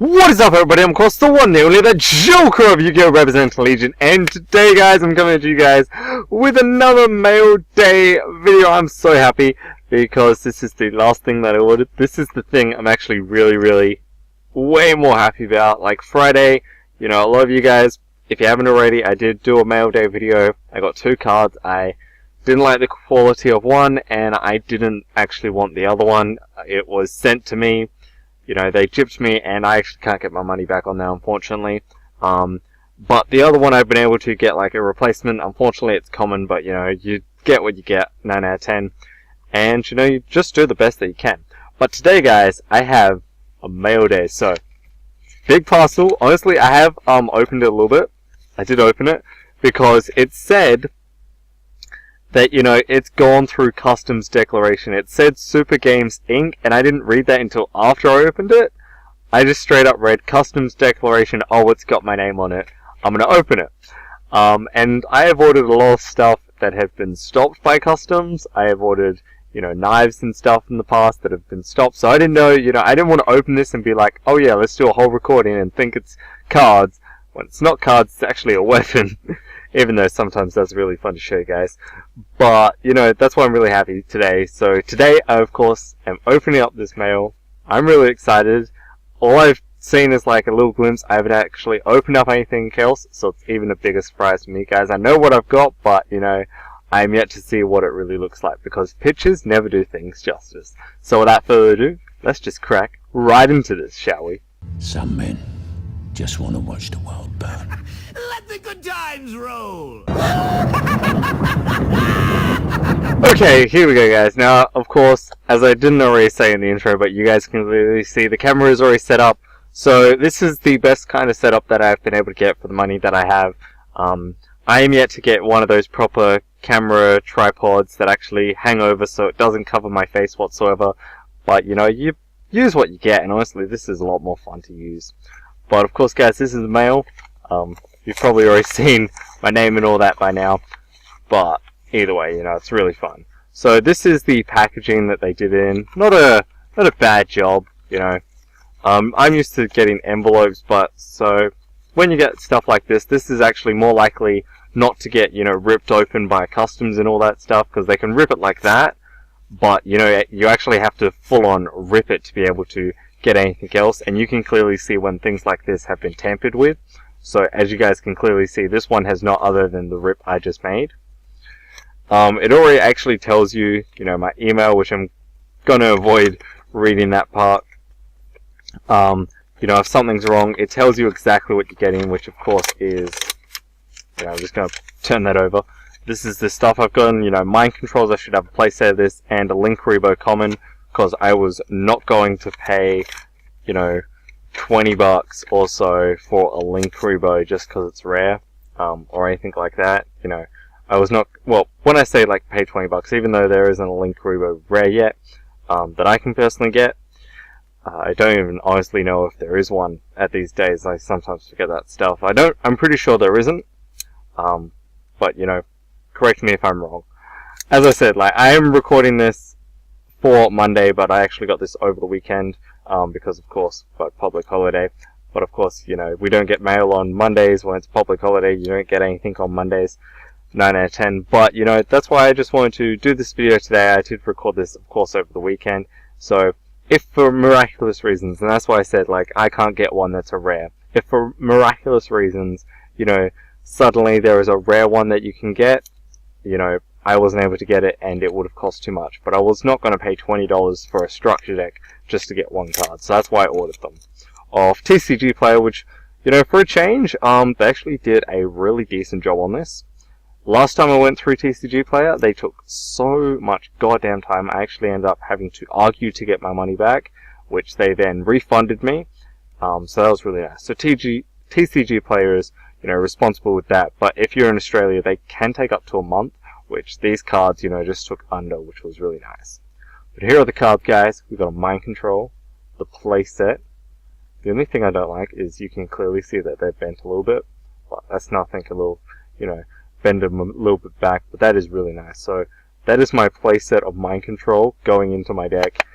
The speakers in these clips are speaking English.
What is up, everybody? I'm of course the one and only the Joker of Yu-Gi-Oh! Representing Legion, and today, guys, I'm coming to you guys with another mail day video. I'm so happy because this is the last thing that I ordered. This is the thing I'm actually really way more happy about. Like Friday, you know, I love you guys. If you haven't already, I did do a mail day video. I got 2 cards. I didn't like the quality of one, and I didn't actually want the other one. It was sent to me. You know, they gypped me, and I actually can't get my money back on that, unfortunately. But the other one I've been able to get, like, a replacement. Unfortunately, it's common, but, you know, you get what you get, 9 out of 10. And, you know, you just do the best that you can. But today, guys, I have a mail day, so big parcel. Honestly, I have opened it a little bit. I did open it, because it said that, you know, it's gone through customs declaration. It said Super Games Inc., and I didn't read that until after I opened it. I just straight up read customs declaration. Oh, it's got my name on it. I'm gonna open it. And I have ordered a lot of stuff that have been stopped by customs. I have ordered, you know, knives and stuff in the past that have been stopped. So I didn't know, you know, I didn't want to open this and be like, oh yeah, let's do a whole recording and think it's cards. When it's not cards, it's actually a weapon. Even though sometimes that's really fun to show you guys. But, you know, that's why I'm really happy today. So today, I, of course, am opening up this mail. I'm really excited. All I've seen is like a little glimpse. I haven't actually opened up anything else, so it's even a bigger surprise to me, guys. I know what I've got, but, you know, I'm yet to see what it really looks like, because pictures never do things justice. So without further ado, let's just crack right into this, shall we? Some men just want to watch the world burn. Let the good times roll! Okay, here we go, guys. Now, of course, as I didn't already say in the intro, but you guys can clearly see, the camera is already set up. So this is the best kind of setup that I've been able to get for the money that I have. I am yet to get one of those proper camera tripods that actually hang over so it doesn't cover my face whatsoever. But, you know, you use what you get, and honestly, this is a lot more fun to use. But, of course, guys, this is the mail. You've probably already seen my name and all that by now. But, either way, you know, it's really fun. So, this is the packaging that they did in. Not a bad job, you know. I'm used to getting envelopes, but, so, when you get stuff like this is actually more likely not to get, you know, ripped open by customs and all that stuff, because they can rip it like that. But, you know, you actually have to full-on rip it to be able to get anything else, and you can clearly see when things like this have been tampered with. So as you guys can clearly see, this one has not other than the rip I just made. It already actually tells you, you know, my email, which I'm gonna avoid reading that part. You know, if something's wrong, it tells you exactly what you're getting, which of course is, you know, I'm just gonna turn that over. This is the stuff I've gotten, you know, mind controls. I should have a playset of this, and a Link Rebo common, because I was not going to pay, you know, 20 bucks or so for a Link Rebo just because it's rare, or anything like that. You know, I was not, well, when I say like pay 20 bucks, even though there isn't a Link Rebo rare yet, that I can personally get, I don't even honestly know if there is one at these days. I sometimes forget that stuff. I'm pretty sure there isn't, but, you know, correct me if I'm wrong. As I said, like, I am recording this for Monday, but I actually got this over the weekend, because of course, but public holiday. But of course, you know, we don't get mail on Mondays when it's public holiday. You don't get anything on Mondays, 9 out of 10. But, you know, that's why I just wanted to do this video today. I did record this, of course, over the weekend. So, if for miraculous reasons, and that's why I said, like, I can't get one that's a rare. If for miraculous reasons, you know, suddenly there is a rare one that you can get, you know, I wasn't able to get it, and it would have cost too much. But I was not going to pay $20 for a structure deck just to get one card, so that's why I ordered them. Off TCG Player, which, you know, for a change, they actually did a really decent job on this. Last time I went through TCG Player, they took so much goddamn time, I actually ended up having to argue to get my money back, which they then refunded me. So that was really nice. So TCG Player is, you know, responsible with that, but if you're in Australia, they can take up to a month, which these cards, you know, just took under, which was really nice. But here are the cards, guys. We've got a Mind Control, the playset. The only thing I don't like is you can clearly see that they've bent a little bit. But that's nothing, a little, you know, bend them a little bit back, but that is really nice. So that is my playset of Mind Control going into my deck,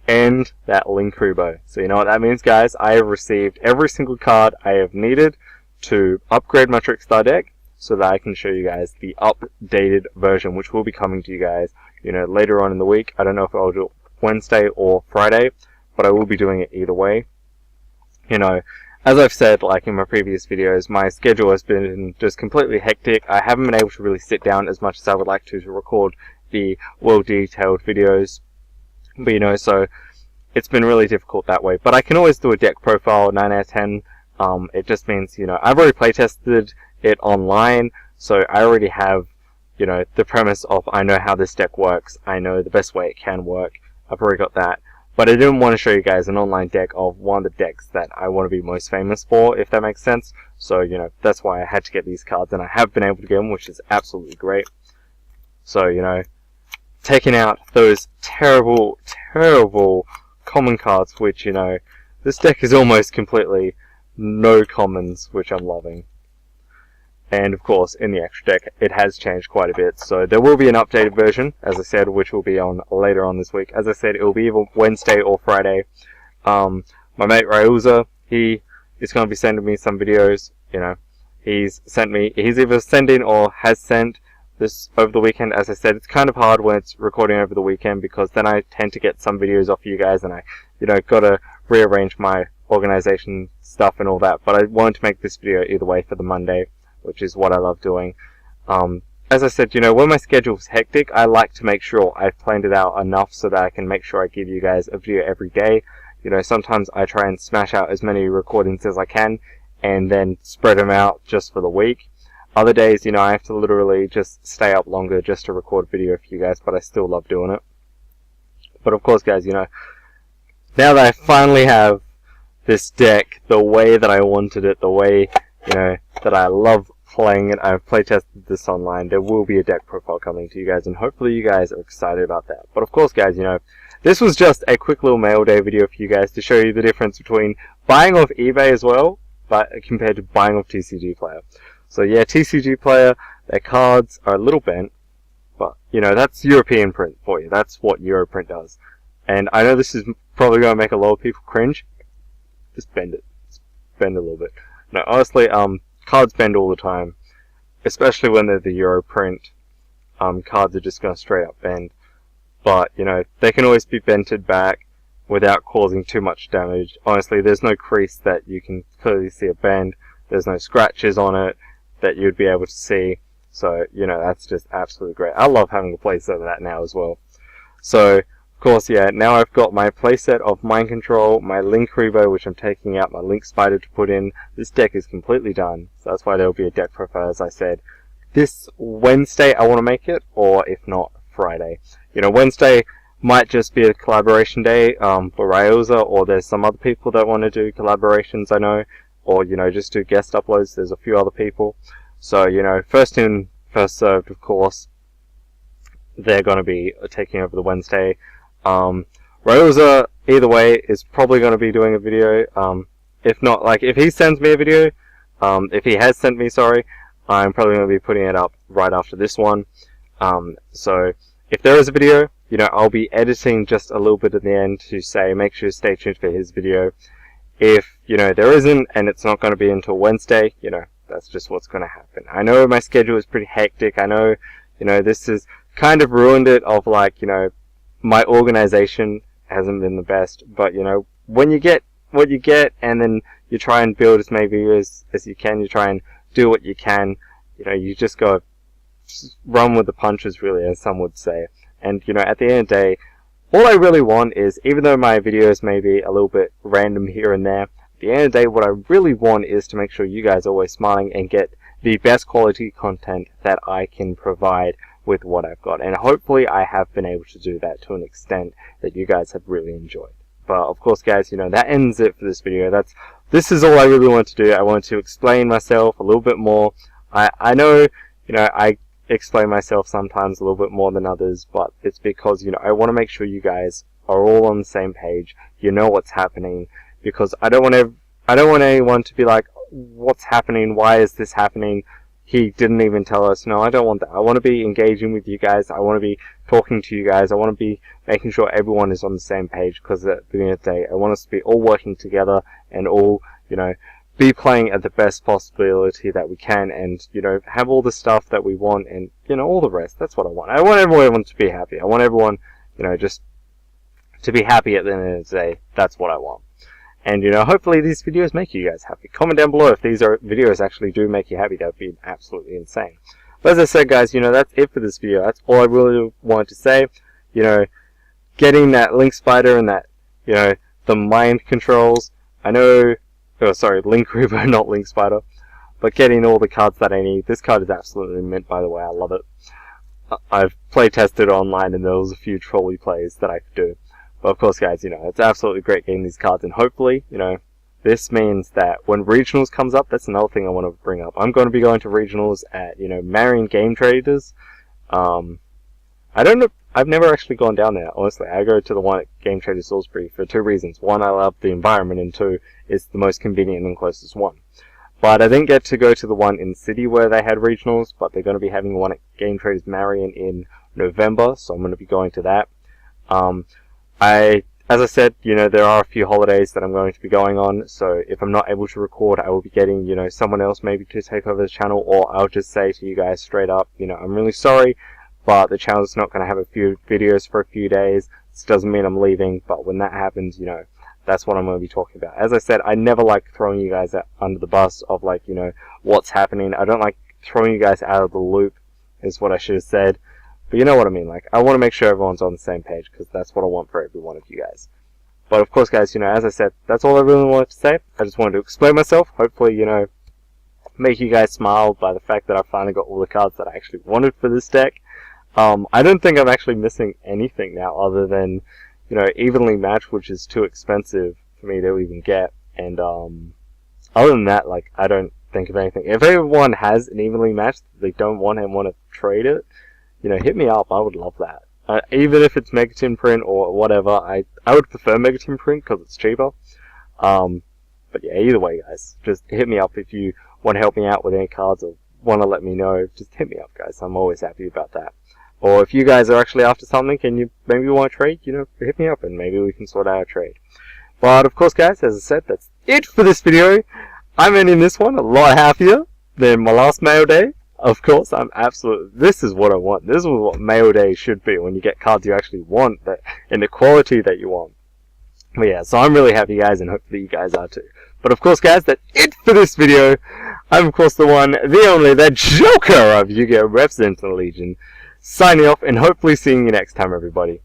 and that Linkru bow. So you know what that means, guys? I have received every single card I have needed to upgrade my Trickstar deck, so that I can show you guys the updated version, which will be coming to you guys, you know, later on in the week. I don't know if I'll do it Wednesday or Friday, but I will be doing it either way. You know, as I've said, like in my previous videos, my schedule has been just completely hectic. I haven't been able to really sit down as much as I would like to record the well-detailed videos. But, you know, so it's been really difficult that way. But I can always do a deck profile, 9 out of 10. It just means, you know, I've already playtested it online, so I already have, you know, the premise of I know how this deck works. I know the best way it can work. I've already got that. But I didn't want to show you guys an online deck of one of the decks that I want to be most famous for, if that makes sense. So, you know, that's why I had to get these cards, and I have been able to get them, which is absolutely great. So, you know, taking out those terrible, terrible common cards, which, you know, this deck is almost completely no commons, which I'm loving. And of course, in the extra deck, it has changed quite a bit. So there will be an updated version, as I said, which will be on later on this week. As I said, it will be either Wednesday or Friday. My mate Raiouza, he is going to be sending me some videos. You know, he's either sending or has sent this over the weekend. As I said, it's kind of hard when it's recording over the weekend, because then I tend to get some videos off you guys, and I, you know, got to rearrange my organization stuff and all that. But I wanted to make this video either way for the Monday, which is what I love doing. As I said, you know, when my schedule's hectic, I like to make sure I've planned it out enough so that I can make sure I give you guys a video every day. You know, sometimes I try and smash out as many recordings as I can, and then spread them out just for the week. Other days, you know, I have to literally just stay up longer just to record video for you guys, but I still love doing it. But of course, guys, you know, now that I finally have this deck the way that I wanted it, the way, you know, that I love playing it, I've playtested this online, there will be a deck profile coming to you guys, and hopefully you guys are excited about that. But of course, guys, you know, this was just a quick little mail day video for you guys to show you the difference between buying off eBay as well, but compared to buying off TCG Player. So yeah, TCG Player, their cards are a little bent, but, you know, that's European print for you. That's what Europrint does. And I know this is probably going to make a lot of people cringe. Just bend it. Just bend a little bit. No, honestly, cards bend all the time, especially when they're the Europrint. Cards are just going to straight up bend. But, you know, they can always be bented back without causing too much damage. Honestly, there's no crease that you can clearly see a bend. There's no scratches on it that you'd be able to see. So, you know, that's just absolutely great. I love having a playset of that now as well. So, of course, yeah, now I've got my playset of Mind Control, my Link Revo, which I'm taking out, my Link Spider to put in. This deck is completely done, so that's why there'll be a deck profile, as I said. This Wednesday I want to make it, or if not, Friday. You know, Wednesday might just be a collaboration day for Raiouza, or there's some other people that want to do collaborations, I know, or, you know, just do guest uploads. There's a few other people. So, you know, first in, first served, of course. They're going to be taking over the Wednesday. Raiouza, either way, is probably going to be doing a video. If not, like, if he sends me a video, if he has sent me, sorry, I'm probably going to be putting it up right after this one. So, if there is a video, you know, I'll be editing just a little bit at the end to say, make sure you stay tuned for his video. If, you know, there isn't, and it's not going to be until Wednesday, you know, that's just what's going to happen. I know my schedule is pretty hectic. I know, you know, this has kind of ruined it of, like, you know, my organization hasn't been the best, but, you know, when you get what you get, and then you try and build as many videos as you can, you try and do what you can, you know, you just go run with the punches, really, as some would say. And, you know, at the end of the day, all I really want is, even though my videos may be a little bit random here and there, at the end of the day, what I really want is to make sure you guys are always smiling and get the best quality content that I can provide with what I've got. And hopefully I have been able to do that to an extent that you guys have really enjoyed. But of course, guys, you know, that ends it for this video. This is all I really want to do. I want to explain myself a little bit more. I know, you know, I explain myself sometimes a little bit more than others, but it's because, you know, I want to make sure you guys are all on the same page. You know what's happening, because I don't want anyone to be like, what's happening? Why is this happening? he didn't even tell us, no, I don't want that. I want to be engaging with you guys. I want to be talking to you guys. I want to be making sure everyone is on the same page, because at the end of the day, I want us to be all working together and all, you know, be playing at the best possibility that we can, and, you know, have all the stuff that we want, and, you know, all the rest. That's what I want. I want everyone to be happy. I want everyone, you know, just to be happy at the end of the day. That's what I want. And, you know, hopefully these videos make you guys happy. Comment down below if these videos actually do make you happy. That would be absolutely insane. But as I said, guys, you know, that's it for this video. That's all I really wanted to say. You know, getting that Link Spider and that, you know, the mind controls. I know, oh, sorry, Link Reaper, not Link Spider. But getting all the cards that I need. This card is absolutely mint, by the way. I love it. I've play tested online, and there was a few trolley plays that I could do. But of course, guys, you know, it's absolutely great getting these cards, and hopefully, you know, this means that when regionals comes up, that's another thing I want to bring up. I'm going to be going to regionals at, you know, Marion Game Traders. I don't know, I've never actually gone down there, honestly. I go to the one at Game Traders Salisbury for 2 reasons. 1, I love the environment, and 2, it's the most convenient and closest one. But I didn't get to go to the one in the city where they had regionals, but they're going to be having one at Game Traders Marion in November, so I'm going to be going to that. As I said, you know, there are a few holidays that I'm going to be going on, so if I'm not able to record, I will be getting, you know, someone else maybe to take over the channel, or I'll just say to you guys straight up, you know, I'm really sorry, but the channel's not going to have a few videos for a few days. This doesn't mean I'm leaving, but when that happens, you know, that's what I'm going to be talking about. As I said, I never like throwing you guys out under the bus of, like, you know, what's happening. I don't like throwing you guys out of the loop, is what I should have said. But you know what I mean, like, I want to make sure everyone's on the same page, because that's what I want for every one of you guys. But of course, guys, you know, as I said, that's all I really wanted to say. I just wanted to explain myself, hopefully, you know, make you guys smile by the fact that I finally got all the cards that I actually wanted for this deck. I don't think I'm actually missing anything now, other than, you know, Evenly Matched, which is too expensive for me to even get, and, other than that, like, I don't think of anything. If everyone has an Evenly Matched, they don't want and want to trade it, you know, hit me up. I would love that. Even if it's Megatin print or whatever, I would prefer Megatin print because it's cheaper. But yeah, either way, guys, just hit me up if you want to help me out with any cards or want to let me know. Just hit me up, guys. I'm always happy about that. Or if you guys are actually after something and you maybe want to trade, you know, hit me up and maybe we can sort out a trade. But of course, guys, as I said, that's it for this video. I'm ending this one a lot happier than my last mail day. Of course, I'm absolutely, this is what I want. This is what mail day should be, when you get cards you actually want, that in the quality that you want. But yeah, so I'm really happy, guys, and hopefully you guys are too. But of course, guys, that's it for this video. I'm, of course, the one, the only, the Joker of Yu-Gi-Oh! Representing the Legion. Signing off, and hopefully seeing you next time, everybody.